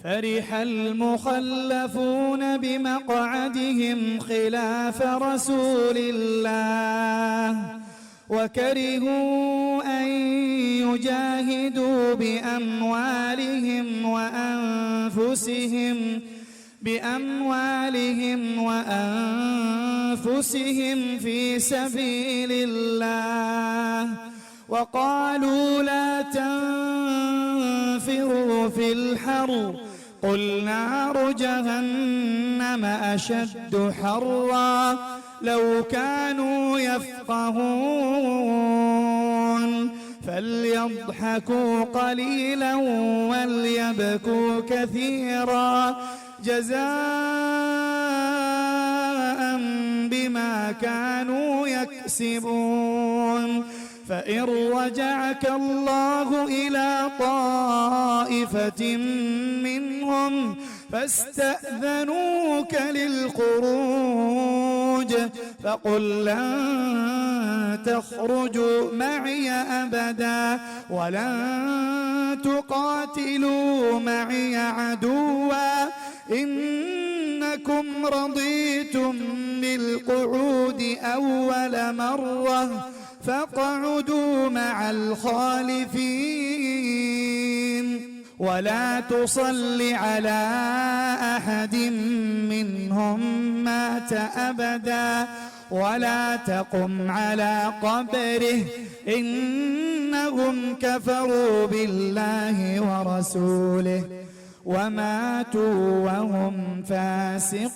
فرح المخلفون بمقعدهم خلاف رسول الله وكرهوا أن يجاهدوا بأموالهم وأنفسهم في سبيل الله وقالوا لا تنفروا في الحر قل نار جهنم أشد حرا لو كانوا يفقهون فليضحكوا قليلا وليبكوا كثيرا جزاء بما كانوا يكسبون فإن رجعك الله إلى طائفة منهم فاستأذنوك للخروج فقل لن تخرجوا معي أبدا ولن تقاتلوا معي عدوا إنكم رضيتم بالقعود أول مرة فاقعدوا مع الخالفين ولا تصل على أحد منهم مات أبدا ولا تقم على قبره إنهم كفروا بالله ورسوله وماتوا وهم فاسقون.